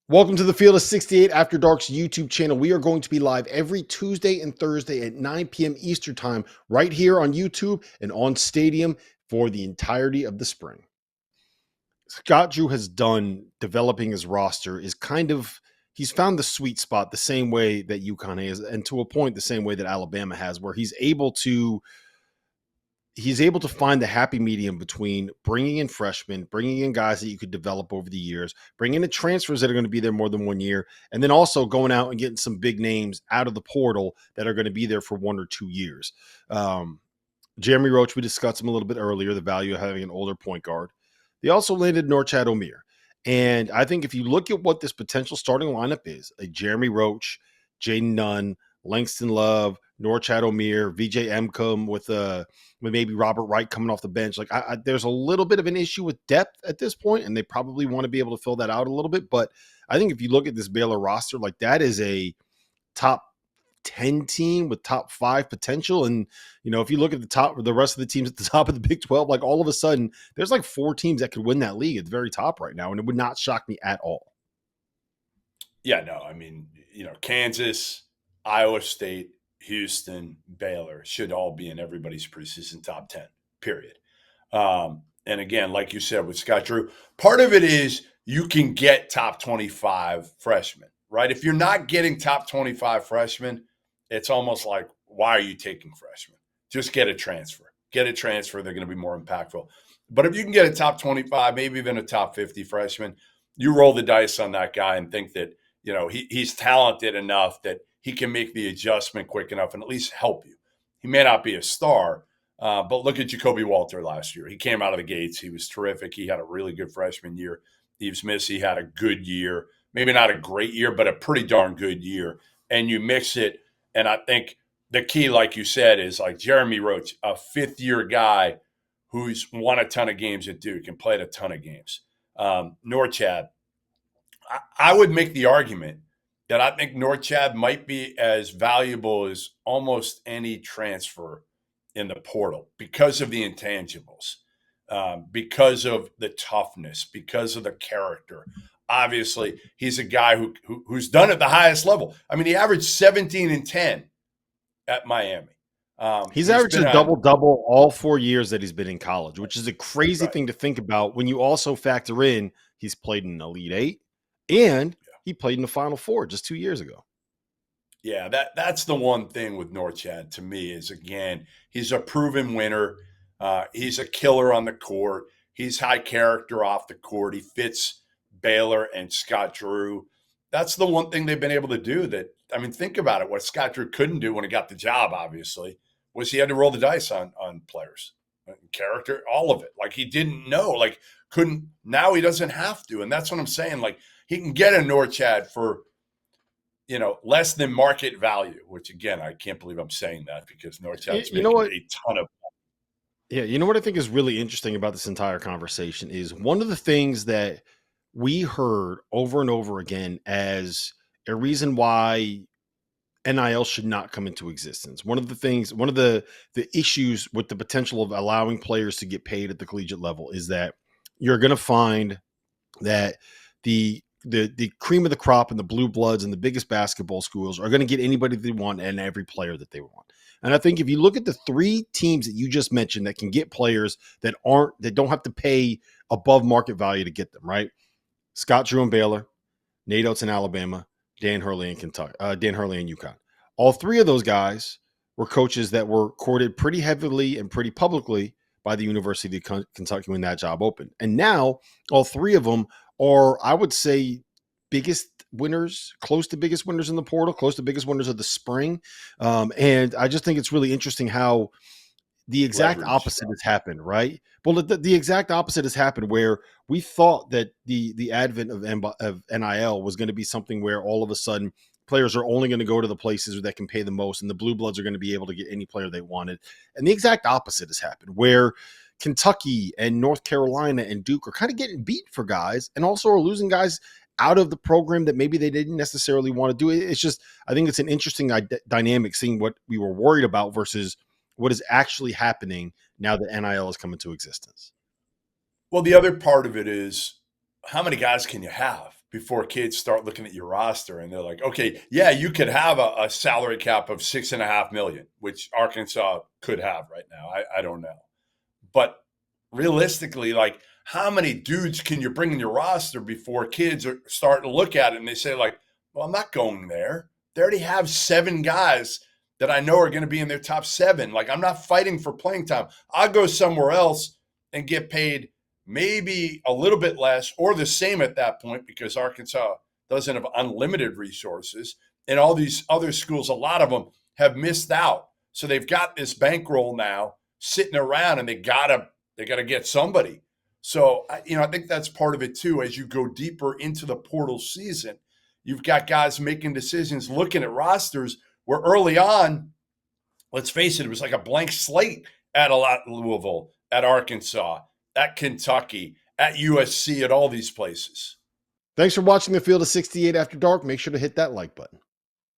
Welcome to the Field of 68 After Dark's YouTube channel. We are going to be live every Tuesday and Thursday at 9 p.m. Eastern Time right here on YouTube and on Stadium for the entirety of the spring. Scott Drew has done developing his roster is he's found the sweet spot the same way that UConn has, and to a point the same way that Alabama has, where he's able to find the happy medium between bringing in freshmen, bringing in guys that you could develop over the years, bringing in transfers that are going to be there more than 1 year, and then also going out and getting some big names out of the portal that are going to be there for 1 or 2 years. Jeremy Roach, we discussed him a little bit earlier, the value of having an older point guard. They also landed Norchad Omier. And I think if you look at what this potential starting lineup is, a Jeremy Roach, Jaden Nunn, Langston Love, Norchad Omier, VJ Emcom with maybe Robert Wright coming off the bench. Like there's a little bit of an issue with depth at this point, and they probably want to be able to fill that out a little bit. But I think if you look at this Baylor roster, like that is a top 10 team with top 5 potential. And, if you look at the rest of the teams at the top of the Big 12, like all of a sudden there's like 4 teams that could win that league at the very top right now. And it would not shock me at all. Yeah, no, I mean, Kansas, Iowa State, Houston, Baylor should all be in everybody's preseason top 10, period. And again, like you said with Scott Drew, part of it is you can get top 25 freshmen, right? If you're not getting top 25 freshmen, it's almost like, why are you taking freshmen? Just get a transfer. Get a transfer. They're going to be more impactful. But if you can get a top 25, maybe even a top 50 freshman, you roll the dice on that guy and think that, he's talented enough that he can make the adjustment quick enough and at least help you. He may not be a star, but look at Jacoby Walter last year. He came out of the gates. He was terrific. He had a really good freshman year. Yves Missy had a good year. Maybe not a great year, but a pretty darn good year. And you mix it, and I think the key, like you said, is like Jeremy Roach, a fifth-year guy who's won a ton of games at Duke and played a ton of games. Norchad, I would make the argument that I think Norchad might be as valuable as almost any transfer in the portal because of the intangibles, because of the toughness, because of the character. Obviously, he's a guy who's done at the highest level. I mean, he averaged 17 and 10 at Miami. He's averaged a double-double all 4 years that he's been in college, which is a crazy thing to think about when you also factor in he's played in Elite Eight and he played in the Final Four just 2 years ago. Yeah, that's the one thing with Norchad to me is, again, he's a proven winner. He's a killer on the court. He's high character off the court. He fits Baylor and Scott Drew. That's the one thing they've been able to do think about it. What Scott Drew couldn't do when he got the job, obviously, was he had to roll the dice on players. Character, all of it. Like he didn't know, couldn't. Now he doesn't have to. And that's what I'm saying. Like he can get a Norchad for, less than market value, which again, I can't believe I'm saying that because Norchad's making a ton of. Yeah, you know what I think is really interesting about this entire conversation is one of the things that we heard over and over again as a reason why NIL should not come into existence. One of the issues with the potential of allowing players to get paid at the collegiate level is that you're going to find that the cream of the crop and the blue bloods and the biggest basketball schools are going to get anybody they want and every player that they want. And I think if you look at the 3 teams that you just mentioned that can get players that don't have to pay above market value to get them, right? Scott Drew in Baylor, Nate Oates in Alabama, Dan Hurley in Kentucky, Dan Hurley in UConn. All 3 of those guys were coaches that were courted pretty heavily and pretty publicly by the University of Kentucky when that job opened. And now all 3 of them are, I would say, biggest winners, close to biggest winners in the portal, close to biggest winners of the spring. And I just think it's really interesting how the exact opposite has happened, right? Well, the exact opposite has happened where we thought that the advent of NIL was going to be something where all of a sudden players are only going to go to the places that can pay the most and the blue bloods are going to be able to get any player they wanted. And the exact opposite has happened where Kentucky and North Carolina and Duke are kind of getting beat for guys and also are losing guys out of the program that maybe they didn't necessarily want to do. It's just, I think it's an interesting dynamic seeing what we were worried about versus what is actually happening now that NIL has come into existence. Well, the other part of it is how many guys can you have? before kids start looking at your roster and they're like, okay, yeah, you could have a salary cap of $6.5 million, which Arkansas could have right now. I don't know. But realistically, like, how many dudes can you bring in your roster before kids are starting to look at it and they say, like, well, I'm not going there. They already have 7 guys that I know are going to be in their top 7. Like, I'm not fighting for playing time. I'll go somewhere else and get paid maybe a little bit less or the same at that point, because Arkansas doesn't have unlimited resources. And all these other schools, a lot of them have missed out. So they've got this bankroll now sitting around, and they gotta get somebody. So I think that's part of it too. As you go deeper into the portal season, you've got guys making decisions, looking at rosters where early on, let's face it, it was like a blank slate at Louisville, at Arkansas, at Kentucky, at USC, at all these places. Thanks for watching the Field of 68 After Dark. Make sure to hit that like button.